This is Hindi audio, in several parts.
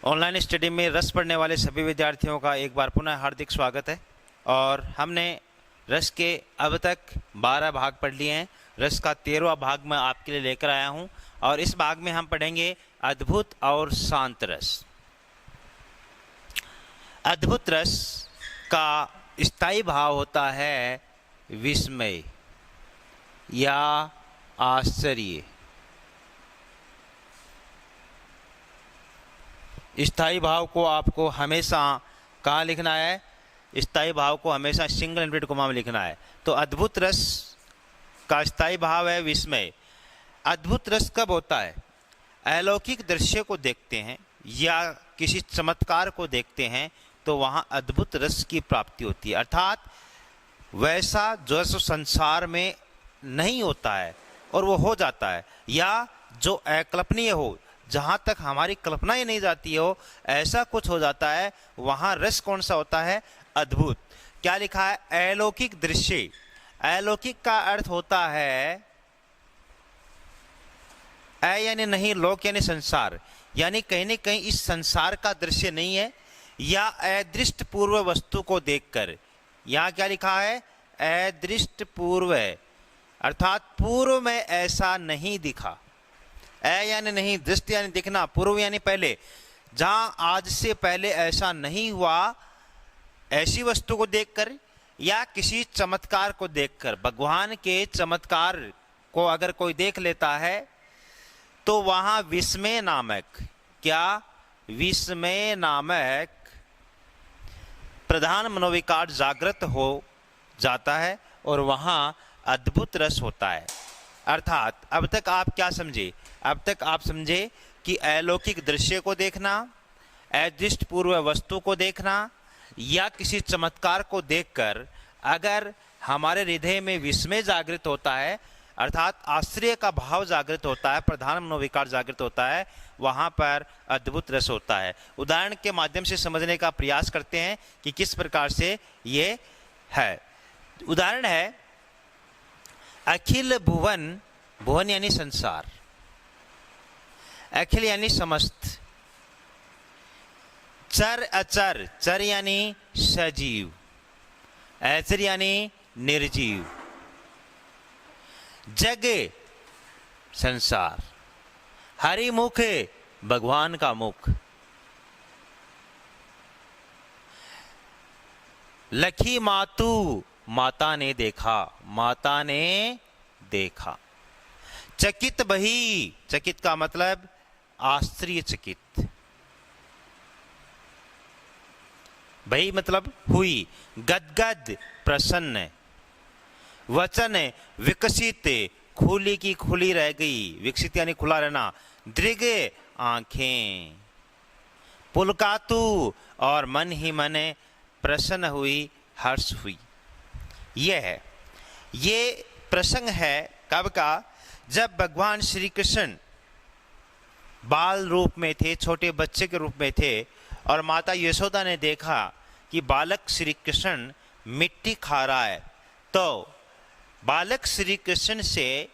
ऑनलाइन स्टडी में रस पढ़ने वाले सभी विद्यार्थियों का एक बार पुनः हार्दिक स्वागत है। और हमने रस के अब तक 12 भाग पढ़ लिए हैं। रस का 13वां भाग मैं आपके लिए लेकर आया हूं और इस भाग में हम पढ़ेंगे अद्भुत और शांत रस। अद्भुत रस का स्थायी भाव होता है विस्मय या आश्चर्य। स्थायी भाव को आपको हमेशा कहाँ लिखना है? स्थायी भाव को हमेशा सिंगल इन्वर्टेड कॉमा में लिखना है। तो अद्भुत रस का स्थायी भाव है विस्मय। अद्भुत रस कब होता है? अलौकिक दृश्य को देखते हैं या किसी चमत्कार को देखते हैं तो वहाँ अद्भुत रस की प्राप्ति होती है, अर्थात वैसा जो संसार में नहीं होता है और वो हो जाता है, या जो अकल्पनीय हो, जहाँ तक हमारी कल्पना ही नहीं जाती हो, ऐसा कुछ हो जाता है। वहाँ रस कौन सा होता है? अद्भुत। क्या लिखा है? अलौकिक दृश्य। अलौकिक का अर्थ होता है यानी नहीं, लोक यानी संसार, यानी कहीं न कहीं इस संसार का दृश्य नहीं है, या अदृष्ट पूर्व वस्तु को देखकर। यहाँ क्या लिखा है? अदृष्ट पूर्व, अर्थात पूर्व में ऐसा नहीं दिखा। यानी नहीं, दृष्टि यानी दिखना, पूर्व यानी पहले, जहां आज से पहले ऐसा नहीं हुआ, ऐसी वस्तु को देखकर या किसी चमत्कार को देखकर। भगवान के चमत्कार को अगर कोई देख लेता है तो वहां विस्मय नामक, क्या? विस्मय नामक प्रधान मनोविकार जागृत हो जाता है और वहां अद्भुत रस होता है। अर्थात अब तक आप क्या समझे? अब तक आप समझे कि अलौकिक दृश्य को देखना, अदृष्ट पूर्व वस्तु को देखना या किसी चमत्कार को देखकर अगर हमारे हृदय में विस्मय जागृत होता है, अर्थात आश्चर्य का भाव जागृत होता है, प्रधान मनोविकार जागृत होता है, वहाँ पर अद्भुत रस होता है। उदाहरण के माध्यम से समझने का प्रयास करते हैं कि किस प्रकार से ये है। उदाहरण है, अखिल भुवन, भुवन यानी संसार, अखिल यानी समस्त, चर अचर, चर यानी सजीव, अचर यानी निर्जीव, जग संसार, हरि मुख भगवान का मुख, लखी मातू माता ने देखा, माता ने देखा, चकित बही, चकित का मतलब आश्चर्यचकित, बही मतलब हुई, गदगद प्रसन्न, वचन विकसित, खुली की खुली रह गई, विकसित यानी खुला रहना, दृग आंखें, पुलकातु और मन ही मन प्रसन्न हुई, हर्ष हुई। यह है, ये प्रसंग है कब का? जब भगवान श्री कृष्ण बाल रूप में थे, छोटे बच्चे के रूप में थे, और माता यशोदा ने देखा कि बालक श्री कृष्ण मिट्टी खा रहा है, तो बालक श्री कृष्ण से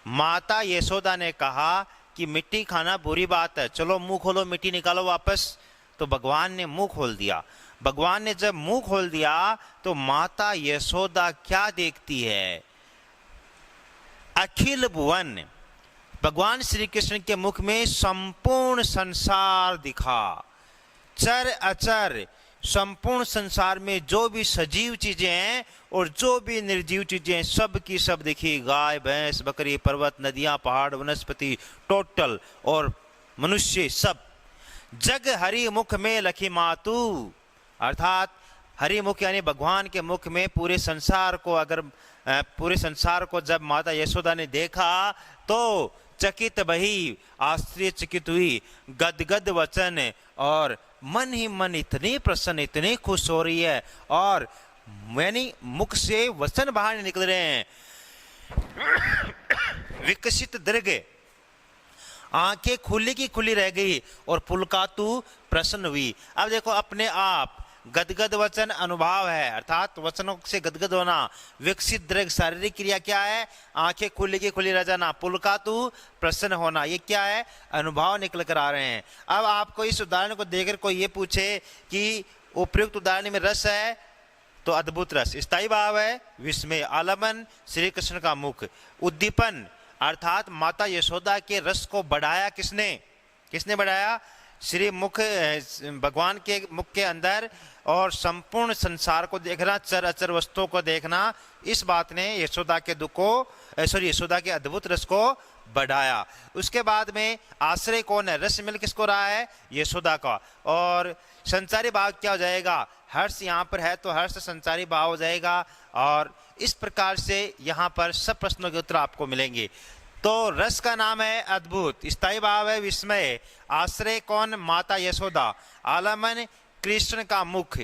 माता यशोदा ने कहा कि मिट्टी खाना बुरी बात है, चलो मुंह खोलो, मिट्टी निकालो वापस। तो भगवान ने मुंह खोल दिया। भगवान ने जब मुंह खोल दिया तो माता यशोदा क्या देखती है? अखिल भुवन, भगवान श्री कृष्ण के मुख में संपूर्ण संसार दिखा, चर अचर, संपूर्ण संसार में जो भी सजीव चीजें हैं और जो भी निर्जीव चीजें हैं, सब की सब दिखी। गाय, भैंस, बकरी, पर्वत, नदियां, पहाड़, वनस्पति, टोटल और मनुष्य सब। जग हरि मुख में लखी मातू, अर्थात हरि मुख यानी भगवान के मुख में पूरे संसार को, अगर पूरे संसार को जब माता यशोदा ने देखा तो चकित बही, आश्चर्यचकित हुई, गदगद वचन, और मन ही मन इतनी प्रसन्न, इतनी खुश हो रही है, और यानी मुख से वचन बाहर निकल रहे हैं, विकसित दृग, आंखें खुली की खुली रह गई और पुलकातु प्रसन्न हुई। अब देखो, अपने आप गदगद वचन अनुभव है, अर्थात वचनों से गदगद होना। विकसित दृढ़ शारीरिक क्रिया क्या है? आंखें खुली की खुली रह जाना। पुलकातु प्रसन्न होना, ये क्या है? अनुभव निकल कर आ रहे हैं। अब आपको इस उदाहरण को देखकर कोई ये पूछे कि उपयुक्त उदाहरण में रस है, तो अद्भुत रस। स्थायी भाव है विस्मय। आलमन श्री कृष्ण का मुख। उद्दीपन अर्थात माता यशोदा के रस को बढ़ाया किसने? किसने बढ़ाया? श्री मुख, भगवान के मुख के अंदर और संपूर्ण संसार को देखना, चर अचर वस्तुओं को देखना, इस बात ने यशोदा के दुख को यशोदा के अद्भुत रस को बढ़ाया। उसके बाद में आश्रय कौन है? रस मिल किसको रहा है? यशोदा का। और संसारी भाव क्या हो जाएगा? हर्ष यहाँ पर है तो हर्ष संसारी भाव हो जाएगा। और इस प्रकार से यहाँ पर सब प्रश्नों के उत्तर आपको मिलेंगे। तो रस का नाम है अद्भुत, स्थायी भाव है विस्मय, आश्रय कौन? माता यशोदा, आलमन कृष्ण का मुख,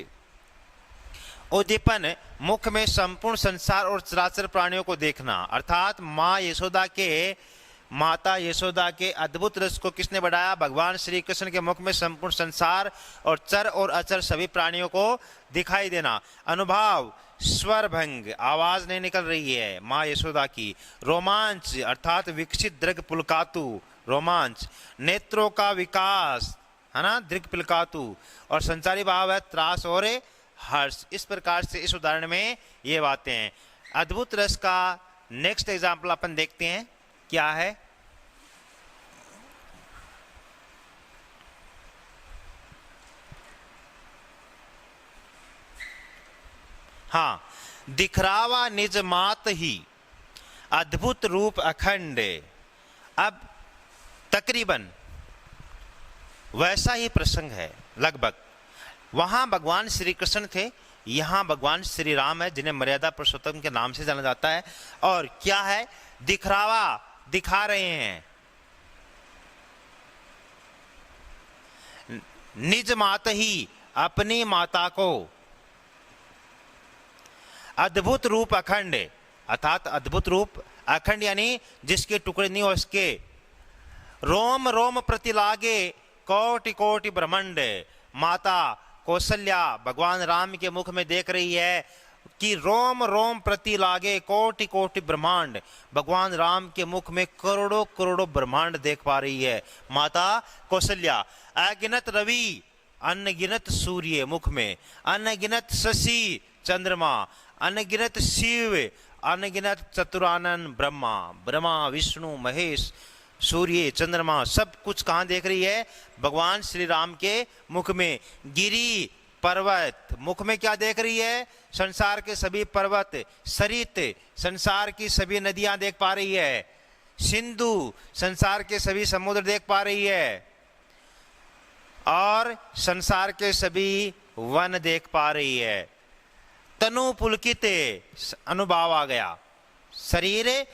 उद्दीपन मुख में संपूर्ण संसार और चराचर प्राणियों को देखना, अर्थात माता यशोदा के अद्भुत रस को किसने बढ़ाया? भगवान श्री कृष्ण के मुख में संपूर्ण संसार और चर और अचर सभी प्राणियों को दिखाई देना। अनुभव स्वर भंग, आवाज नहीं निकल रही है माँ यशोदा की। रोमांच अर्थात विकसित दृग पुलकातु, रोमांच। नेत्रों का विकास है ना, दृग पुलकातु। और संसारी भाव है त्रास और हर्ष। इस प्रकार से इस उदाहरण में ये बातें हैं। अद्भुत रस का नेक्स्ट एग्जाम्पल अपन देखते हैं क्या है। हाँ, दिखरावा निज मात ही अद्भुत रूप अखंड। अब तकरीबन वैसा ही प्रसंग है लगभग। वहां भगवान श्री कृष्ण थे, यहां भगवान श्री राम है, जिन्हें मर्यादा पुरुषोत्तम के नाम से जाना जाता है। और क्या है? दिखरावा, दिखा रहे हैं। निज मात ही, अपनी माता को। अद्भुत रूप अखंड, अर्थात अद्भुत रूप अखंड यानी जिसके टुकड़े नहीं हो उसके। रोम रोम प्रति लागे कोटि कोटि ब्रह्मांड। माता कौशल्या भगवान राम के मुख में देख रही है कि रोम रोम प्रति लागे कोटि कोटि ब्रह्मांड। भगवान राम के मुख में करोड़ों करोड़ों ब्रह्मांड देख पा रही है माता कौशल्या। अगिनत रवि, अनगिनत सूर्य मुख में, अनगिनत शशि चंद्रमा, अनगिनत शिव, अनगिनत चतुरानन ब्रह्मा, ब्रह्मा विष्णु महेश, सूर्य चंद्रमा, सब कुछ कहाँ देख रही है? भगवान श्री राम के मुख में। गिरी पर्वत, मुख में क्या देख रही है? संसार के सभी पर्वत। सरित, संसार की सभी नदियां देख पा रही है। सिंधु, संसार के सभी समुद्र देख पा रही है। और संसार के सभी वन देख पा रही है। तनु पुलकित, अनुभव आ गया। शरीर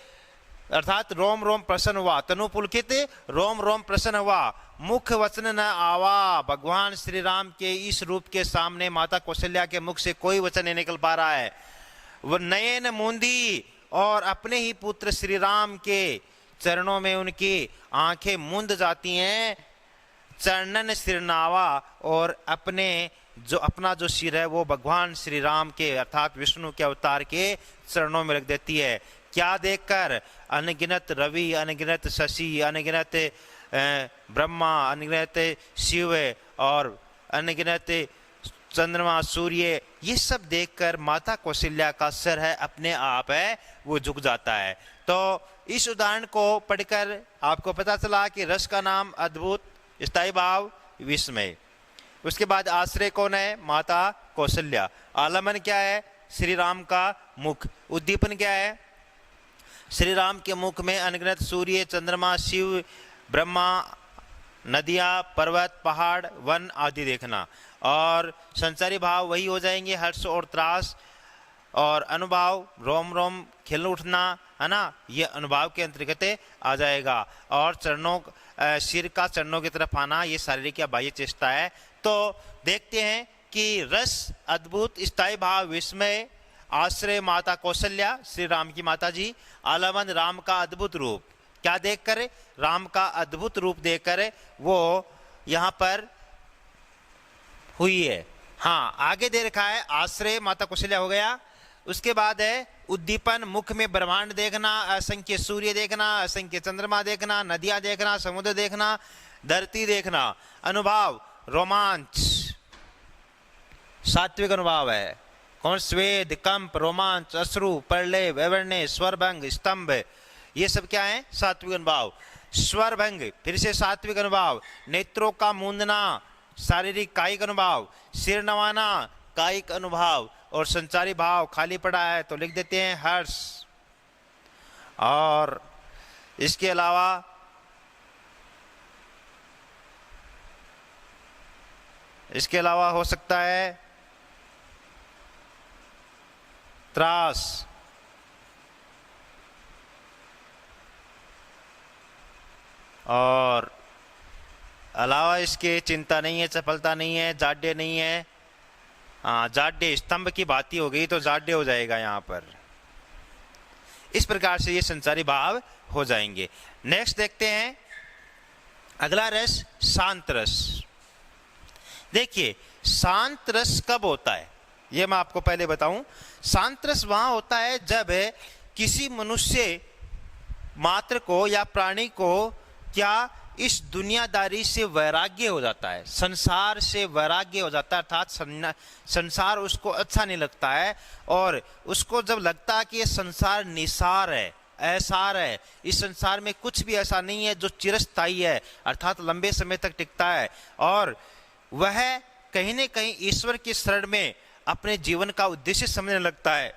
अर्थात रोम रोम प्रसन्न हुआ। तनु पुलकित, रोम रोम प्रसन्न हुआ। मुख वचन न आवा, भगवान श्री राम के इस रूप के सामने माता कौशल्या के मुख से कोई वचन नहीं निकल पा रहा है। वह नयन मूंदी, और अपने ही पुत्र श्री राम के चरणों में उनकी आंखें मूंद जाती हैं। चरणन सिरनावा, और अपना जो सिर है वो भगवान श्री राम के अर्थात विष्णु के अवतार के चरणों में रख देती है। क्या देखकर? अनगिनत रवि, अनगिनत शशि, अनगिनत ब्रह्मा, अनगिनत शिव और अनगिनत चंद्रमा सूर्य, ये सब देखकर माता कौशल्या का सिर है अपने आप है वो झुक जाता है। तो इस उदाहरण को पढ़कर आपको पता चला कि रस का नाम अद्भुत, स्थायी भाव विस्मय। उसके बाद आश्रय कौन है? माता कौशल्या। आलमन क्या है? श्री राम का मुख। उद्दीपन क्या है? श्री राम के मुख में अनगिनत सूर्य चंद्रमा शिव ब्रह्मा नदियाँ पर्वत पहाड़ वन आदि देखना। और संसारी भाव वही हो जाएंगे हर्ष और त्रास। और अनुभव रोम रोम खिल उठना है ना, ये अनुभव के अंतर्गत आ जाएगा। और चरणों सिर का चरणों की तरफ आना ये शारीरिक या बाह्य चेष्टा है। तो देखते हैं कि रस अद्भुत, स्थायी भाव विस्मय, आश्रय माता कौशल्या श्री राम की माता जी, आलमन राम का अद्भुत रूप। क्या देखकर? राम का अद्भुत रूप देखकर वो यहाँ पर हुई है। हाँ, आगे दे रखा है आश्रय माता कौशल्या हो गया। उसके बाद है उद्दीपन, मुख में ब्रह्मांड देखना, असंख्य सूर्य देखना, असंख्य चंद्रमा देखना, नदियां देखना, समुद्र देखना, धरती देखना। अनुभव, रोमांच, सात्विक अनुभव है। कौन? स्वेद, कंप, रोमांच, अश्रु, प्रलय, वैवर्ण्य, स्वरभंग, स्तंभ, ये सब क्या है? सात्विक अनुभव। स्वरभंग, फिर से सात्विक अनुभव। नेत्रों का मूंदना, शारीरिक कायिक अनुभव। सिर नवाना, कायिक अनुभव। और संचारी भाव, खाली पड़ा है तो लिख देते हैं हर्ष। और इसके अलावा हो सकता है त्रास, और अलावा इसके चिंता नहीं है, चपलता नहीं है, जाड्य नहीं है। हाँ, जाड्य स्तंभ की बाती हो गई तो जाड्य हो जाएगा यहाँ पर। इस प्रकार से ये संसारी भाव हो जाएंगे। नेक्स्ट देखते हैं अगला रस, शांत रस। देखिए शांत रस कब होता है ये मैं आपको पहले बताऊं। शांत रस वहां होता है जब किसी मनुष्य मात्र को या प्राणी को क्या इस दुनियादारी से वैराग्य हो जाता है, संसार से वैराग्य हो जाता है, अर्थात संसार उसको अच्छा नहीं लगता है। और उसको जब लगता है कि ये संसार निसार है, ऐसार है, इस संसार में कुछ भी ऐसा नहीं है जो चिरस्थायी है, अर्थात लंबे समय तक टिकता है, और वह कहीं न कहीं ईश्वर की शरण में अपने जीवन का उद्देश्य समझने लगता है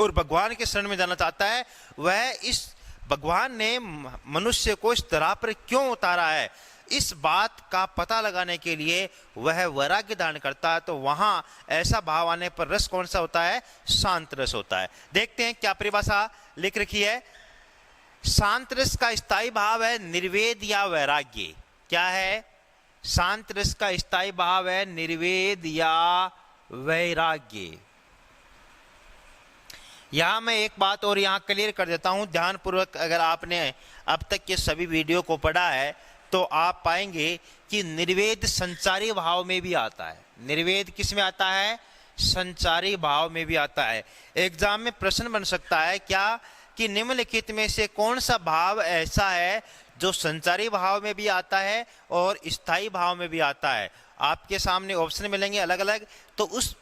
और भगवान के शरण में जाना चाहता है। वह इस भगवान ने मनुष्य को इस तरह पर क्यों उतारा है, इस बात का पता लगाने के लिए वह वैराग्य धारण करता है। तो वहां ऐसा भाव आने पर रस कौन सा होता है? शांत रस होता है। देखते हैं क्या परिभाषा लिख रखी है। शांत रस का स्थायी भाव है निर्वेद या वैराग्य। क्या है? शांत रस का स्थायी भाव है निर्वेद या वैराग्य। यहां मैं एक बात और यहां क्लियर कर देता हूं, ध्यानपूर्वक अगर आपने अब तक के सभी वीडियो को पढ़ा है तो आप पाएंगे कि निर्वेद संचारी भाव में भी आता है। निर्वेद किस में आता है? संचारी भाव में भी आता है। एग्जाम में प्रश्न बन सकता है क्या कि निम्नलिखित में से कौन सा भाव ऐसा है जो संचारी भाव में भी आता है और स्थायी भाव में भी आता है। आपके सामने ऑप्शन मिलेंगे अलग अलग, तो उस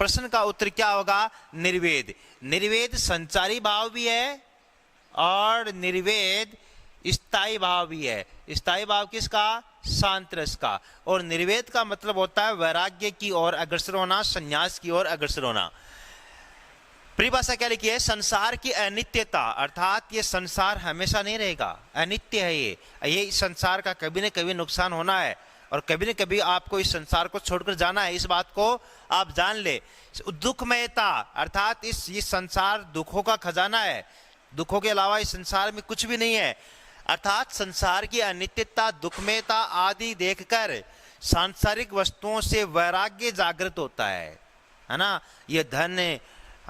प्रश्न का उत्तर क्या होगा? निर्वेद। निर्वेद संचारी भाव भी है और निर्वेद स्थायी भाव भी है। स्थायी भाव किसका? शांत रस का। और निर्वेद का मतलब होता है वैराग्य की ओर अग्रसर होना, संन्यास की ओर अग्रसर होना। परिभाषा क्या लिखी है? संसार की अनित्यता, अर्थात ये संसार हमेशा नहीं रहेगा, अनित्य है। ये संसार का कभी न कभी नुकसान होना है और कभी न कभी आपको इस संसार को छोड़कर जाना है, इस बात को आप जान ले। दुखमयता, अर्थात ये संसार दुखों का खजाना है, दुखों के अलावा इस संसार में कुछ भी नहीं है। अर्थात संसार की अनित्यता, दुखमयता आदि देखकर सांसारिक वस्तुओं से वैराग्य जागृत होता है ना। ये धन,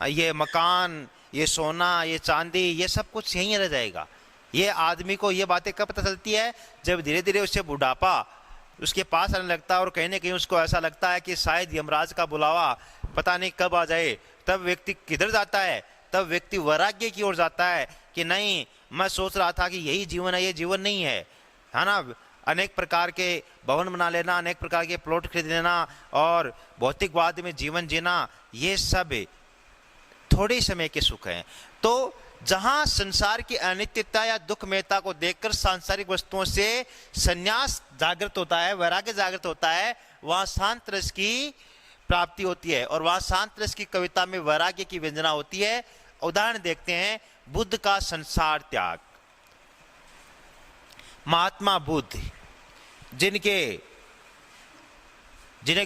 ये मकान, ये सोना, ये चांदी, ये सब कुछ यहीं रह जाएगा। ये आदमी को ये बातें कब पता चलती है? जब धीरे धीरे उसे बुढ़ापा उसके पास आने लगता है और कहीं ना कहीं उसको ऐसा लगता है कि शायद यमराज का बुलावा पता नहीं कब आ जाए। तब व्यक्ति किधर जाता है? तब व्यक्ति वैराग्य की ओर जाता है कि नहीं, मैं सोच रहा था कि यही जीवन है, ये जीवन नहीं है ना। अनेक प्रकार के भवन बना लेना, अनेक प्रकार के प्लॉट खरीद लेना और भौतिकवाद में जीवन जीना, ये सब थोड़े समय के सुख हैं। तो जहां संसार की अनित्यता या दुखमयता को देखकर सांसारिक वस्तुओं से संन्यास जागृत होता है, वैराग्य जागृत होता है, वहां शांत रस की प्राप्ति होती है और वहां शांत रस की कविता में वैराग्य की व्यंजना होती है। उदाहरण देखते हैं, बुद्ध का संसार त्याग। महात्मा बुद्ध, जिन्हें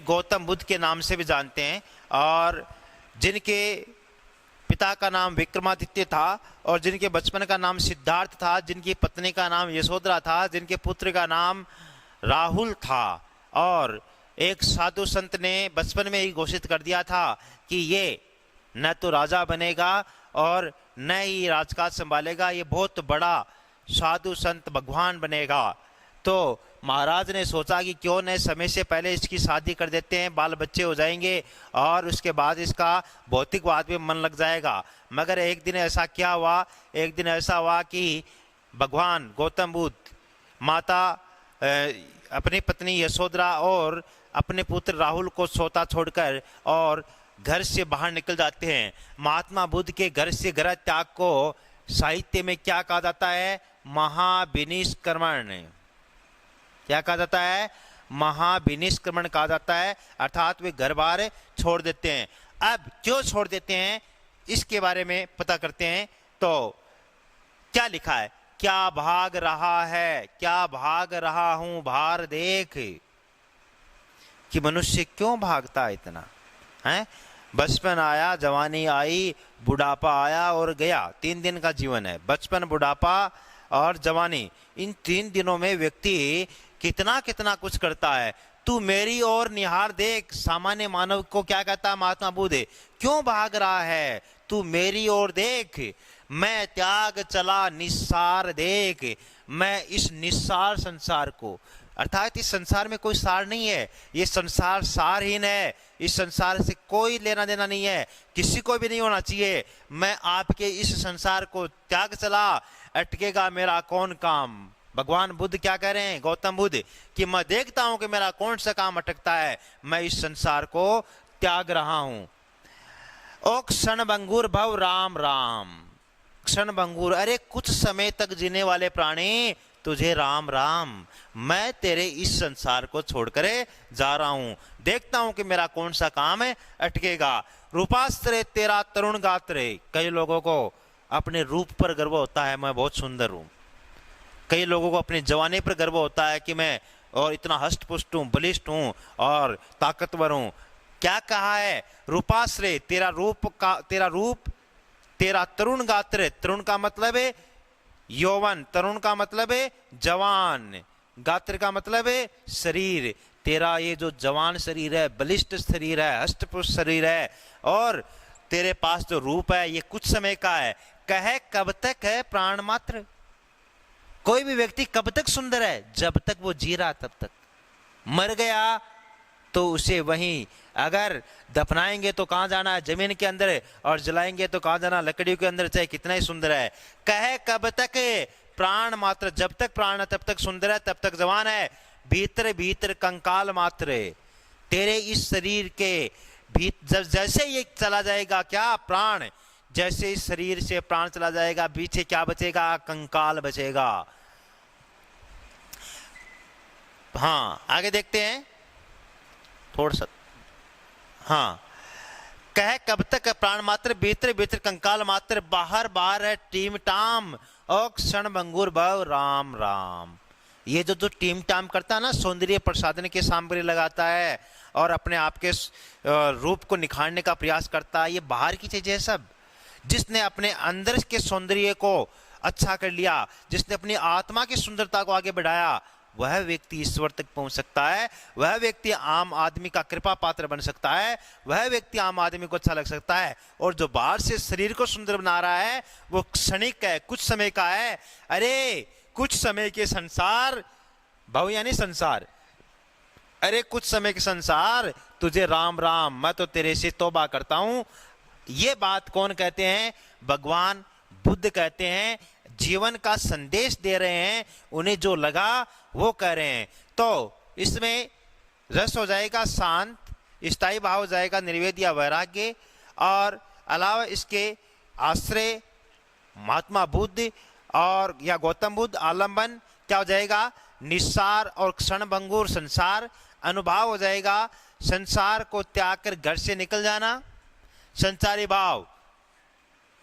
गौतम बुद्ध के नाम से भी जानते हैं और जिनके पिता का नाम विक्रमादित्य था और जिनके बचपन का नाम सिद्धार्थ था, जिनकी पत्नी का नाम यशोधरा था, जिनके पुत्र का नाम राहुल था। और एक साधु संत ने बचपन में ही घोषित कर दिया था कि ये न तो राजा बनेगा और न ही राजकाज संभालेगा, ये बहुत बड़ा साधु संत भगवान बनेगा। तो महाराज ने सोचा कि क्यों न समय से पहले इसकी शादी कर देते हैं, बाल बच्चे हो जाएंगे और उसके बाद इसका भौतिकवाद में मन लग जाएगा। मगर एक दिन ऐसा क्या हुआ, एक दिन ऐसा हुआ कि भगवान गौतम बुद्ध माता अपनी पत्नी यशोधरा और अपने पुत्र राहुल को सोता छोड़कर और घर से बाहर निकल जाते हैं। महात्मा बुद्ध के घर से गृह त्याग को साहित्य में क्या कहा जाता है? महाविनिष्क्रमण। क्या कहा जाता है? महाविनिष्क्रमण कहा जाता है, अर्थात वे घर बार छोड़ देते हैं। अब क्यों छोड़ देते हैं इसके बारे में पता करते हैं। तो क्या लिखा है? क्या भाग रहा है, क्या भाग रहा हूं भार देख। कि मनुष्य क्यों भागता है इतना है? बचपन आया, जवानी आई, बुढ़ापा आया और गया। 3 दिन का जीवन है, बचपन, बुढ़ापा और जवानी। इन 3 दिनों में व्यक्ति कितना कितना कुछ करता है। तू मेरी ओर निहार देख। सामान्य मानव को क्या कहता है महात्मा बुद्ध? क्यों भाग रहा है? तू मेरी ओर देख, मैं त्याग चला निस्सार देख। मैं इस निस्सार संसार को, अर्थात इस संसार में कोई सार नहीं है, ये संसार सारहीन है, इस संसार से कोई लेना देना नहीं है, किसी को भी नहीं होना चाहिए। मैं आपके इस संसार को त्याग चला, अटकेगा मेरा कौन काम। भगवान बुद्ध क्या कह रहे हैं? गौतम बुद्ध कि मैं देखता हूं कि मेरा कौन सा काम अटकता है, मैं इस संसार को त्याग रहा हूं। ओ क्षण भंगुर भव राम राम। क्षण भंगुर, अरे कुछ समय तक जीने वाले प्राणी, तुझे राम राम। मैं तेरे इस संसार को छोड़कर जा रहा हूं, देखता हूं कि मेरा कौन सा काम है अटकेगा। रूपास्त्रे तेरा तरुण गात्रे। कई लोगों को अपने रूप पर गर्व होता है, मैं बहुत सुंदर हूं। कई लोगों को अपने जवानी पर गर्व होता है कि मैं और इतना हष्ट पुष्ट हूं, बलिष्ठ हूं और ताकतवर हूं। क्या कहा है? रूपाश्रय, तेरा रूप तेरा तरुण गात्र। तरुण का मतलब है यौवन, तरुण का मतलब है जवान, गात्र का मतलब है शरीर। तेरा ये जो जवान शरीर है, बलिष्ठ शरीर है, हष्टपुष्ट शरीर है, और तेरे पास जो रूप है ये कुछ समय का है। कहे कब तक है प्राण मात्र। कोई भी व्यक्ति कब तक सुंदर है? जब तक वो जी रहा तब तक। मर गया तो उसे वहीं, अगर दफनाएंगे तो कहां जाना है? जमीन के अंदर, और जलाएंगे तो कहां जाना? लकड़ियों के अंदर, चाहे कितना ही सुंदर है। कहे कब तक प्राण मात्र। जब तक प्राण है तब तक सुंदर है, तब तक जवान है। भीतर भीतर कंकाल मात्र। तेरे इस शरीर के जब जैसे ये चला जाएगा क्या प्राण, जैसे इस शरीर से प्राण चला जाएगा, पीछे क्या बचेगा? कंकाल बचेगा। हाँ, आगे देखते हैं थोड़ा सा। हाँ, कह कब तक प्राण मात्र, भीतर भीतर कंकाल मात्र, बाहर बाहर है टीम टाम, और क्षण भंगुर भव राम राम। ये जो टीम टाम करता है ना, सौंदर्य प्रसाधन के सामग्री लगाता है और अपने आप के रूप को निखारने का प्रयास करता है, ये बाहर की चीजें है सब। जिसने अपने अंदर के सौंदर्य को अच्छा कर लिया, जिसने अपनी आत्मा की सुंदरता को आगे बढ़ाया, वह व्यक्ति ईश्वर तक पहुंच सकता है। वह व्यक्ति आम आदमी का कृपा पात्र बन सकता है। वह व्यक्ति आम आदमी को अच्छा लग सकता है। और जो बाहर से शरीर को सुंदर बना रहा है वो क्षणिक है, कुछ समय का है। अरे कुछ समय के संसार, भव यानी संसार, अरे कुछ समय के संसार, तुझे राम राम, मैं तो तेरे से तौबा करता हूं। ये बात कौन कहते हैं? भगवान बुद्ध कहते हैं। जीवन का संदेश दे रहे हैं, उन्हें जो लगा वो कह रहे हैं। तो इसमें रस हो जाएगा शांत, स्थायी भाव हो जाएगा निर्वेद या वैराग्य, और अलावा इसके आश्रय महात्मा बुद्ध और या गौतम बुद्ध, आलंबन क्या हो जाएगा? निस्सार और क्षण भंगुर संसार। अनुभाव हो जाएगा संसार को त्याग कर घर से निकल जाना। संसारी भाव,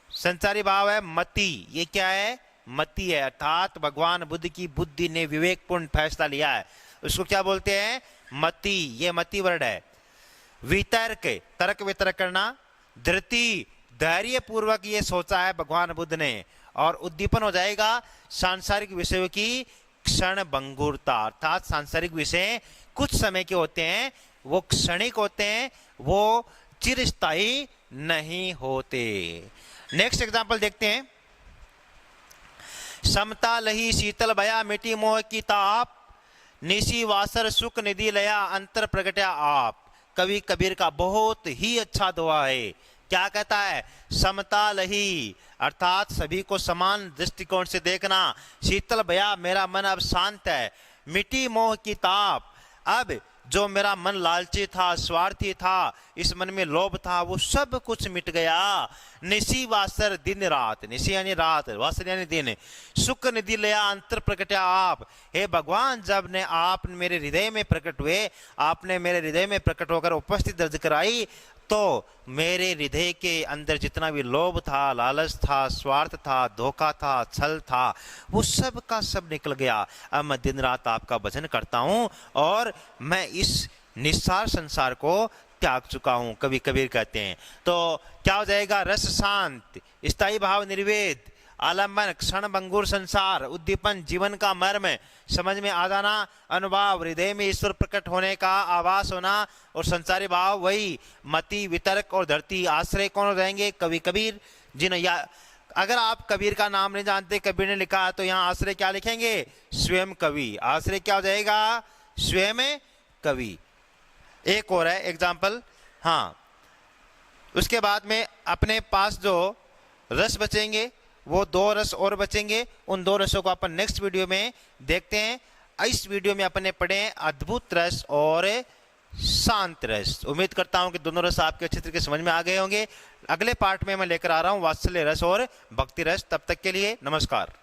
संसारी भाव है मति। ये क्या है? मति है, अर्थात भगवान बुद्ध की बुद्धि ने विवेकपूर्ण फैसला लिया है, उसको क्या बोलते हैं? मति। ये मति वर्ड है। वितर्क, तर्क वितर्क करना। धृति, धैर्य पूर्वक ये सोचा है भगवान बुद्ध ने। और उद्दीपन हो जाएगा सांसारिक विषयों की क्षण भंगुरता, अर्थात सांसारिक विषय कुछ समय के होते हैं, वो क्षणिक होते हैं, वो चिरस्थायी नहीं होते। नेक्स्ट एग्जाम्पल देखते हैं। समता लही शीतल भया, मिटी मोह की ताप, निशी वासर सुख निधि लया अंतर प्रगट्या आप। कवि कबीर का बहुत ही अच्छा दुआ है। क्या कहता है? समता लही, अर्थात सभी को समान दृष्टिकोण से देखना। शीतल भया मेरा मन अब शांत है। मिटी मोह की ताप, अब जो मेरा मन लालची था, स्वार्थी था, इस मन में लोभ था, वो सब कुछ मिट गया। निशी वासर दिन रात, निशी यानी रात, वासर यानी दिन, सुख निधि लया अंतर प्रकट्या आप। हे भगवान, जब ने आप मेरे हृदय में प्रकट हुए, आपने मेरे हृदय में प्रकट होकर उपस्थिति दर्ज कराई, तो मेरे हृदय के अंदर जितना भी लोभ था, लालच था, स्वार्थ था, धोखा था, छल था, वो सब का सब निकल गया। अब मैं दिन रात आपका भजन करता हूँ और मैं इस निस्सार संसार को त्याग चुका हूँ, कवि कबीर कहते हैं। तो क्या हो जाएगा? रस शांत, स्थायी भाव निर्वेद, आलम्बन क्षण भंगुर संसार, उद्दीपन जीवन का मर्म समझ में आ जाना, अनुभव हृदय में ईश्वर प्रकट होने का आभास होना, और संसारी भाव वही मति वितर्क और धरती। आश्रय कौन हो जाएंगे? कवि कबीर। जिन या अगर आप कबीर का नाम नहीं जानते, कबीर ने लिखा है, तो यहाँ आश्रय क्या लिखेंगे? स्वयं कवि। आश्रय क्या हो जाएगा? स्वयं कवि। एक और है एग्जाम्पल, हाँ, उसके बाद में अपने पास जो रस बचेंगे वो 2 रस और बचेंगे। उन 2 रसों को अपन नेक्स्ट वीडियो में देखते हैं। इस वीडियो में अपने पढ़े अद्भुत रस और शांत रस। उम्मीद करता हूं कि दोनों रस आपके अच्छे तरीके समझ में आ गए होंगे। अगले पार्ट में मैं लेकर आ रहा हूं वात्सल्य रस और भक्ति रस। तब तक के लिए नमस्कार।